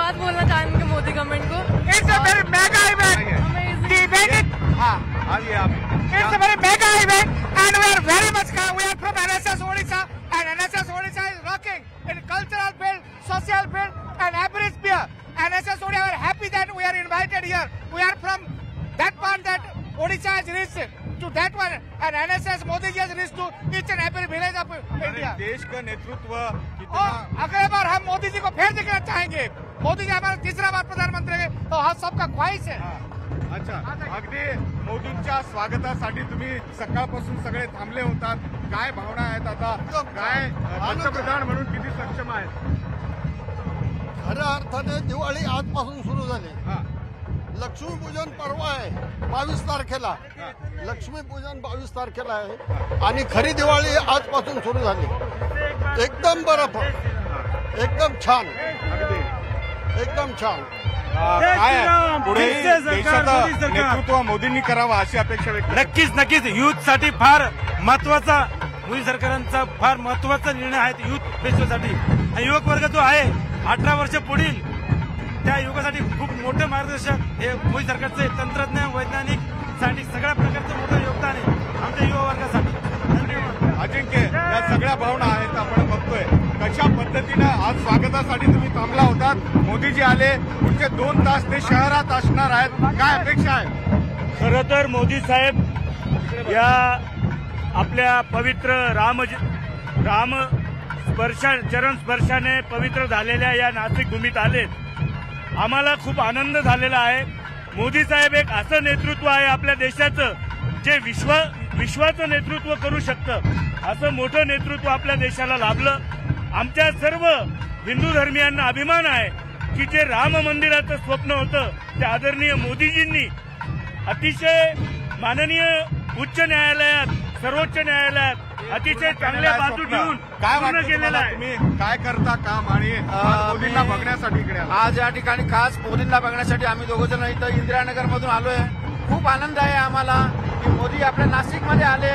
धन्यवाद बोलना चाहेंगे मोदी गवर्नमेंट को। It's a very mega event. It's a very mega event and we are very much we are from NSS Odisha and NSS Odisha is rocking in cultural field, social field and every sphere. NSS Odisha are happy that we are invited here. We are from that part that Odisha has reached to that one and NSS Modi ji has reached to each and every village of India. देश का नेतृत्व और अगले बार हम मोदी जी को फिर देखना चाहेंगे। मोदी जी हमारा तीसरा बार प्रधानमंत्री है तो हम सबका ख्वाहिश है। अच्छा, अगदी मोदींच्या स्वागतासाठी तुम्ही सकाळपासून सगळे थांबले होतात, काय भावना आहेत आता? काय पंतप्रधान म्हणून किती सक्षम आहेत? खऱ्या अर्थाने दिवाळी आजपासून सुरू झाली। लक्ष्मीपूजन पर्व आहे 22 तारखेला, लक्ष्मीपूजन 22 तारखेला आहे आणि खरी दिवाळी आजपासून सुरू झाली। एकदम बर्फ, एकदम छान, एकदम छान। काय पुढे देशाचं नेतृत्व मोदींनी करावं अशी अपेक्षा व्यक्त? नक्कीच युथ साठी फार महत्वाचा, मोदी सरकारांचा फार महत्वाचा निर्णय आहे युथ फेस्टिवलसाठी। हा युवक वर्ग जो आहे 18 वर्ष पुढील त्या युवकासाठी खूप मोठं मार्गदर्शक हे मोदी सरकारचे तंत्रज्ञान, वैज्ञानिक, सायंटिस्ट सगळ्या प्रकारचं मोठं योगदान आहे आमच्या युवा वर्गासाठी। धन्यवाद। अजिंक्य, या सगळ्या भावना आहेत आपण बघतोय, कशा पद्धतीनं आज स्वागतासाठी तुम्ही थांबला होतात? मोदीजी आले, पुढचे 2 तास ते शहरात असणार आहेत, काय अपेक्षा आहे? खरं तर मोदी साहेब या आपल्या पवित्र राम चरण स्पर्शाने पवित्र झालेल्या या नाशिक भूमीत आले। आम्हाला खूप आनंद झालेला आहे। मोदी साहेब एक असं नेतृत्व आहे आपल्या देशाचं जे विश्वाचं नेतृत्व करू शकतं, असं मोठं नेतृत्व आपल्या देशाला लाभलं। आमच्या सर्व हिंदू धर्मियांना अभिमान आहे की जे राम मंदिराचं स्वप्न होतं ते आदरणीय मोदीजींनी अतिशय माननीय उच्च न्यायालयात, सर्वोच्च न्यायालयात अतिशय चांगल्या बाजू घेऊन काय पूर्ण केलेलं आहे। तुम्ही काय करता काम आणि मोदींना बघण्यासाठी इकडे आला? आज या ठिकाणी खास मोदींना बघण्यासाठी आम्ही दोघंजण इथं इंदिरानगर मधून आलोय। खूप आनंद आहे आम्हाला की मोदी आपल्या नाशिकमध्ये आले।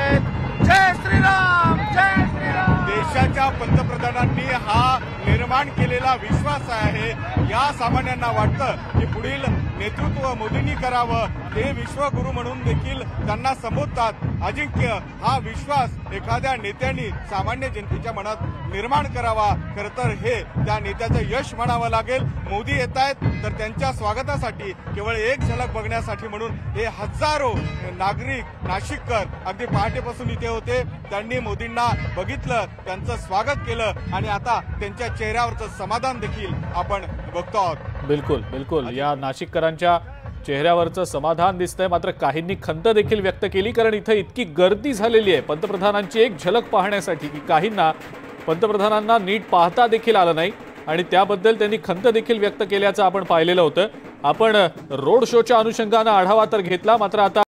जय श्रीराम, जय श्रीराम। देशाच्या पंतप्रधानांनी हा निर्माण केलेला विश्वास आहे, या सामान्यांना वाटतं की पुढील नेतृत्व मोदींनी करावं, ते विश्वगुरू म्हणून देखील त्यांना संबोधतात। अजिंक्य, हा विश्वास एखाद्या नेत्यांनी सामान्य जनतेच्या मनात निर्माण करावा, खरं तर हे त्या नेत्याचं यश म्हणावं लागेल। मोदी येत आहेत तर त्यांच्या स्वागतासाठी केवळ एक झलक बघण्यासाठी म्हणून हे हजारो नागरिक, नाशिककर अगदी पहाटेपासून इथे होते। त्यांनी मोदींना बघितलं, त्यांचं स्वागत केलं आणि आता त्यांच्या चेहऱ्यावरचं समाधान देखील आपण बघतो आहोत। बिलकुल या नाशिककरांच्या चेहऱ्यावरचं समाधान दिसतंय, मात्र काहींनी खंत देखील व्यक्त केली, कारण इथं इतकी गर्दी झालेली आहे पंतप्रधानांची एक झलक पाहण्यासाठी की काहींना पंतप्रधानांना नीट पाहता देखील आलं नाही आणि त्याबद्दल त्यांनी खंत देखील व्यक्त केल्याचं आपण पाहिलेलं होतं। आपण रोड शोच्या अनुषंगानं आढावा तर घेतला, मात्र आता